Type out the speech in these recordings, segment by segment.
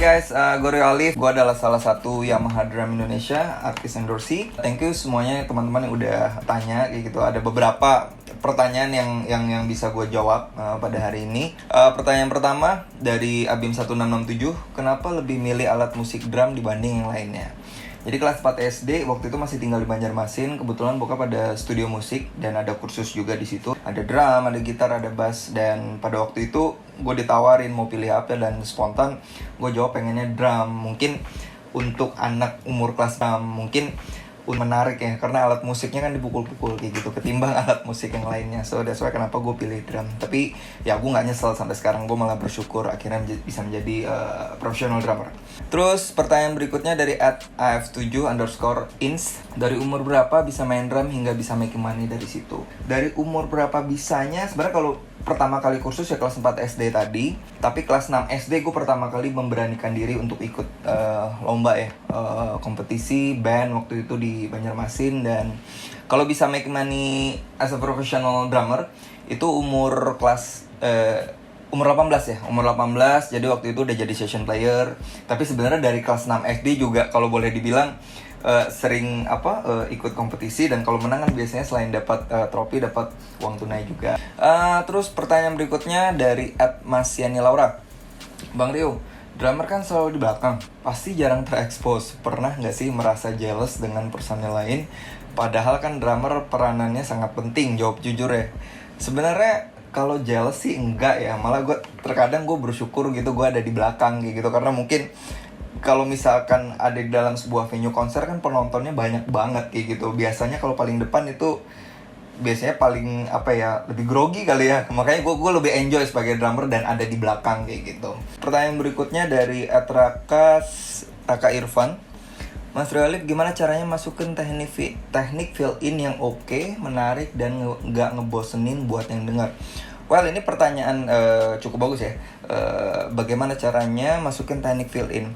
guys, gue Rio Alif. Gue adalah salah satu Yamaha Drum Indonesia, artis endorsee. Thank you semuanya teman-teman yang udah tanya kayak gitu. Ada beberapa pertanyaan yang bisa gue jawab pada hari ini. Pertanyaan pertama dari Abim1667, kenapa lebih milih alat musik drum dibanding yang lainnya? Jadi kelas 4 SD waktu itu masih tinggal di Banjarmasin. Kebetulan bokap ada studio musik dan ada kursus juga di situ. Ada drum, ada gitar, ada bass. Dan pada waktu itu gue ditawarin mau pilih apa dan spontan gue jawab pengennya drum. Mungkin untuk anak umur kelas 6 mungkin menarik ya, karena alat musiknya kan dipukul-pukul kayak gitu ketimbang alat musik yang lainnya. So that's why kenapa gue pilih drum. Tapi ya gue gak nyesel sampai sekarang. Gue malah bersyukur akhirnya bisa menjadi professional drummer. Terus pertanyaan berikutnya dari @af7_ins, dari umur berapa bisa main drum hingga bisa making money dari situ? Dari umur berapa bisanya? Sebenarnya kalau pertama kali kursus ya kelas 4 SD tadi. Tapi kelas 6 SD gue pertama kali memberanikan diri untuk ikut lomba ya, kompetisi band waktu itu di Banjarmasin. Dan kalau bisa make money as a professional drummer itu umur kelas umur 18 ya, umur 18. Jadi waktu itu udah jadi session player. Tapi sebenarnya dari kelas 6 SD juga kalau boleh dibilang sering ikut kompetisi, dan kalau menang kan biasanya selain dapat trofi dapat uang tunai juga. Terus pertanyaan berikutnya dari @Masyani Laura. Bang Rio, drummer kan selalu di belakang, pasti jarang terekspos. Pernah nggak sih merasa jealous dengan personel lain? Padahal kan drummer peranannya sangat penting. Jawab jujur ya. Sebenarnya kalau jealous sih enggak ya, malah terkadang gue bersyukur gitu gue ada di belakang gitu, karena mungkin kalau misalkan ada di dalam sebuah venue konser kan penontonnya banyak banget kayak gitu. Biasanya kalau paling depan itu biasanya paling lebih grogi kali ya. Makanya gue lebih enjoy sebagai drummer dan ada di belakang kayak gitu. Pertanyaan berikutnya dari Raka Irfan. Mas Realif, gimana caranya masukin teknik fill in yang oke, menarik dan nggak ngebosenin buat yang dengar? Well, ini pertanyaan cukup bagus ya. Bagaimana caranya masukin teknik fill in?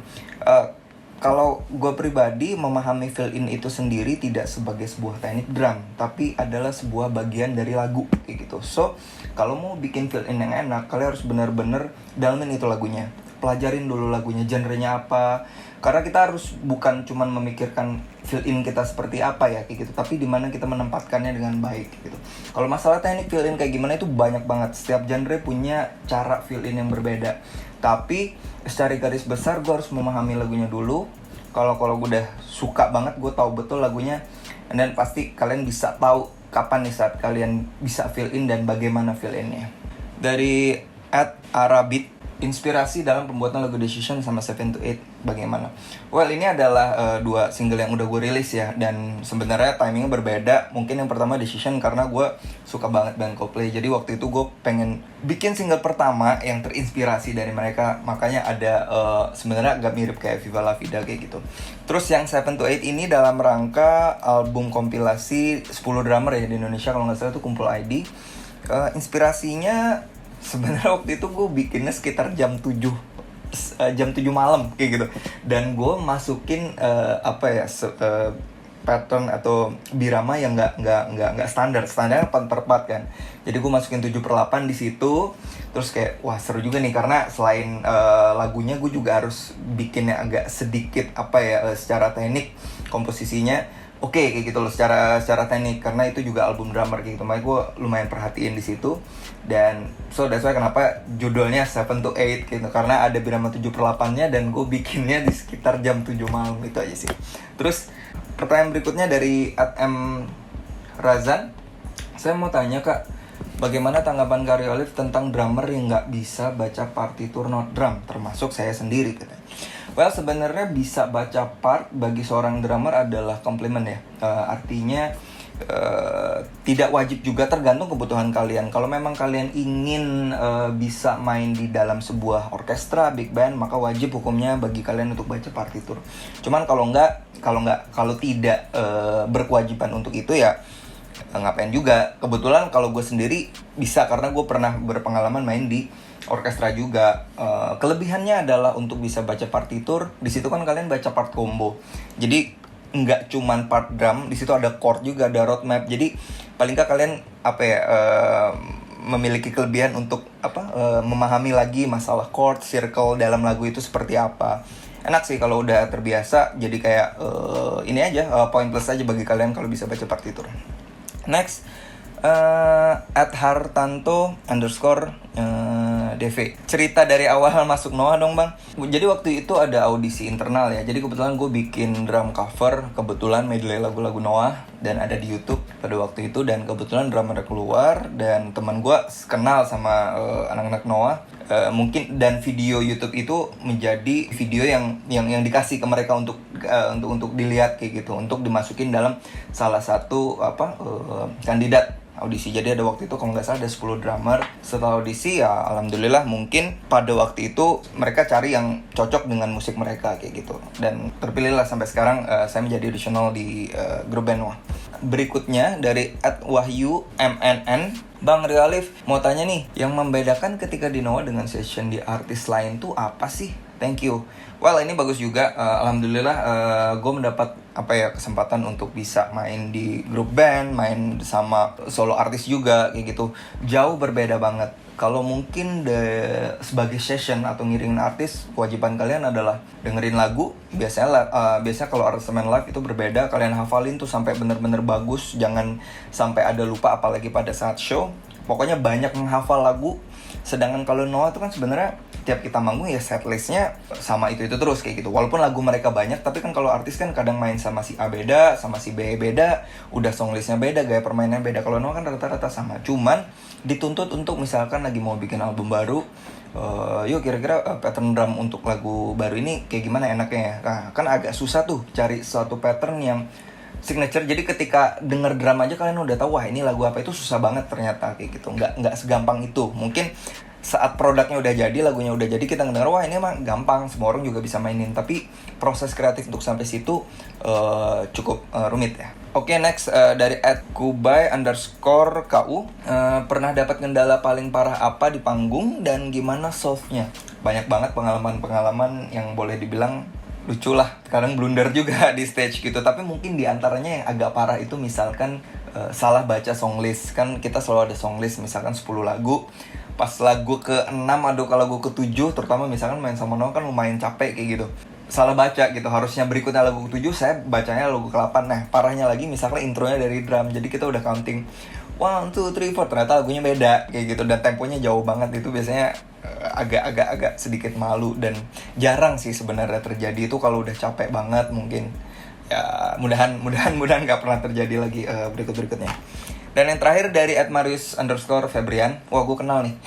Kalau gue pribadi memahami fill in itu sendiri tidak sebagai sebuah teknik drum, tapi adalah sebuah bagian dari lagu kayak gitu. So, kalau mau bikin fill in yang enak, kalian harus benar-benar dalamin itu lagunya. Pelajarin dulu lagunya, genrenya apa. Karena kita harus bukan cuman memikirkan fill in kita seperti apa ya kayak gitu, tapi dimana kita menempatkannya dengan baik gitu. Kalau masalah teknik fill in kayak gimana itu banyak banget. Setiap genre punya cara fill in yang berbeda. Tapi secara garis besar gue harus memahami lagunya dulu. Kalau gue udah suka banget, gue tahu betul lagunya, dan pasti kalian bisa tahu kapan nih saat kalian bisa fill in dan bagaimana fill innya. Dari @arabit, inspirasi dalam pembuatan lagu Decision sama 7-8 bagaimana? Well, ini adalah dua single yang udah gue rilis ya, dan sebenarnya timingnya berbeda. Mungkin yang pertama Decision karena gue suka banget band Coldplay. Jadi waktu itu gue pengen bikin single pertama yang terinspirasi dari mereka. Makanya ada sebenarnya agak mirip kayak Viva La Vida kayak gitu. Terus yang 7-8 ini dalam rangka album kompilasi 10 drummer ya di Indonesia, kalau nggak salah itu Kumpul ID. Inspirasinya sebenarnya waktu itu gue bikinnya sekitar jam 7 malam kayak gitu, dan gue masukin pattern atau birama yang nggak standarnya 4/4 kan. Jadi gue masukin 7/8 di situ. Terus kayak wah seru juga nih, karena selain lagunya gue juga harus bikinnya agak sedikit secara teknik komposisinya oke, kayak gitu loh, secara teknik, karena itu juga album drummer kayak gitu. Makanya gue lumayan perhatiin di situ. Dan so that's why kenapa judulnya 7-8 gitu, karena ada birama 7/8-nya dan gue bikinnya di sekitar jam 7 malam, itu aja sih. Terus pertanyaan berikutnya dari @m Razan. Saya mau tanya Kak, bagaimana tanggapan Kak Rio Alif tentang drummer yang nggak bisa baca partitur not drum, termasuk saya sendiri katanya. Well, sebenarnya bisa baca part bagi seorang drummer adalah komplimen ya. Artinya tidak wajib juga, tergantung kebutuhan kalian. Kalau memang kalian ingin bisa main di dalam sebuah orkestra, big band, maka wajib hukumnya bagi kalian untuk baca partitur. Cuman kalau tidak berkewajiban untuk itu ya ngapain juga. Kebetulan kalau gue sendiri bisa, karena gue pernah berpengalaman main di orkestra juga. Kelebihannya adalah untuk bisa baca partitur. Di situ kan kalian baca part combo. Jadi nggak cuman part drum, di situ ada chord juga, ada roadmap. Jadi paling nggak kalian memiliki kelebihan untuk memahami lagi masalah chord, circle dalam lagu itu seperti apa. Enak sih kalau udah terbiasa, jadi kayak ini aja, poin plus aja bagi kalian kalau bisa baca partitur. Next, @hartanto _DV. Cerita dari awal masuk Noah dong bang. Jadi waktu itu ada audisi internal ya. Jadi kebetulan gue bikin drum cover, kebetulan medley lagu-lagu Noah, dan ada di YouTube pada waktu itu. Dan kebetulan drummer keluar, dan teman gue kenal sama anak-anak Noah. Mungkin dan video YouTube itu menjadi video yang dikasih ke mereka untuk dilihat kayak gitu, untuk dimasukin dalam salah satu kandidat audisi. Jadi ada waktu itu kalau nggak salah ada 10 drummer. Setelah audisi ya alhamdulillah mungkin pada waktu itu mereka cari yang cocok dengan musik mereka kayak gitu. Dan terpilihlah sampai sekarang saya menjadi auditional di grup band Noah. Berikutnya dari @wahyu_mnn. Bang Rialif mau tanya nih, yang membedakan ketika di Noah dengan session di artis lain tuh apa sih? Thank you. Well, ini bagus juga. Alhamdulillah gue mendapat kesempatan untuk bisa main di grup band, main sama solo artis juga kayak gitu. Jauh berbeda banget. Kalau mungkin sebagai session atau ngiringin artis, kewajiban kalian adalah dengerin lagu. Biasanya kalau aransemen live itu berbeda. Kalian hafalin tuh sampai bener-bener bagus. Jangan sampai ada lupa, apalagi pada saat show. Pokoknya banyak menghafal lagu. Sedangkan kalau Noah itu kan sebenarnya tiap kita manggung ya setlistnya sama itu terus kayak gitu. Walaupun lagu mereka banyak, tapi kan kalau artis kan kadang main sama si A beda, sama si B beda, udah songlistnya beda, gaya permainannya beda. Kalau Noah kan rata-rata sama. Cuman dituntut untuk misalkan lagi mau bikin album baru, yuk kira-kira pattern drum untuk lagu baru ini kayak gimana enaknya ya. Nah, kan agak susah tuh cari suatu pattern yang signature. Jadi ketika denger drum aja kalian udah tahu, wah ini lagu apa, itu susah banget ternyata kayak gitu. Nggak segampang itu. Mungkin saat produknya udah jadi, lagunya udah jadi, kita ngedenger wah ini emang gampang, semua orang juga bisa mainin. Tapi proses kreatif untuk sampai situ cukup rumit ya. Oke, next dari @kubai_ku. Pernah dapat kendala paling parah apa di panggung dan gimana solve-nya? Banyak banget pengalaman yang boleh dibilang lucu lah, kadang blunder juga di stage gitu. Tapi mungkin diantaranya yang agak parah itu misalkan salah baca songlist. Kan kita selalu ada songlist, misalkan 10 lagu. Pas lagu ke-6 atau kalau lagu ke-7, terutama misalkan main sama Noah kan lumayan capek kayak gitu, salah baca gitu. Harusnya berikutnya lagu ke-7, saya bacanya lagu ke-8. Nah parahnya lagi misalkan intronya dari drum, jadi kita udah counting 1, 2, 3, 4, ternyata lagunya beda kayak gitu, dan temponya jauh banget. Itu biasanya agak sedikit malu, dan jarang sih sebenarnya terjadi itu kalau udah capek banget. Mungkin ya mudahan nggak pernah terjadi lagi berikutnya. Dan yang terakhir dari @marius_febrian. Wah gue kenal nih.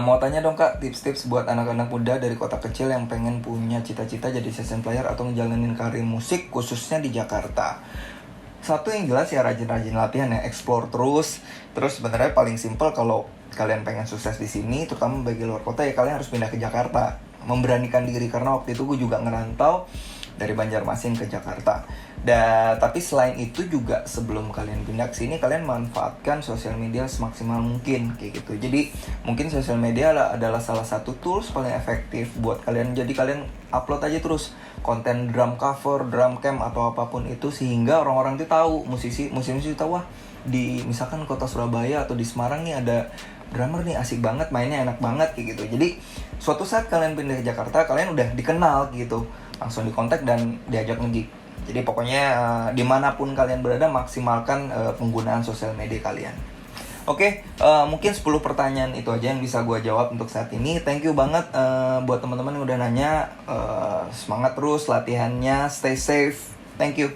Mau tanya dong kak, tips-tips buat anak-anak muda dari kota kecil yang pengen punya cita-cita jadi session player atau ngejalanin karir musik khususnya di Jakarta. Satu yang jelas ya rajin-rajin latihan ya, explore terus. Terus sebenarnya paling simple kalau kalian pengen sukses di sini, terutama bagi luar kota, ya kalian harus pindah ke Jakarta. Memberanikan diri, karena waktu itu gue juga ngerantau dari Banjarmasin ke Jakarta. Tapi selain itu juga sebelum kalian pindah ke sini, kalian manfaatkan sosial media semaksimal mungkin kayak gitu. Jadi mungkin sosial media adalah salah satu tools paling efektif buat kalian. Jadi kalian upload aja terus konten drum cover, drum camp atau apapun itu, sehingga orang-orang itu tahu, musisi tahu, wah di misalkan kota Surabaya atau di Semarang nih ada drummer nih asik banget, mainnya enak banget kayak gitu. Jadi suatu saat kalian pindah ke Jakarta, kalian udah dikenal gitu, langsung dikontak dan diajak nge-gig. Jadi pokoknya dimanapun kalian berada, maksimalkan penggunaan sosial media kalian. Oke, mungkin 10 pertanyaan itu aja yang bisa gue jawab untuk saat ini. Thank you banget buat teman-teman yang udah nanya. Semangat terus latihannya, stay safe. Thank you.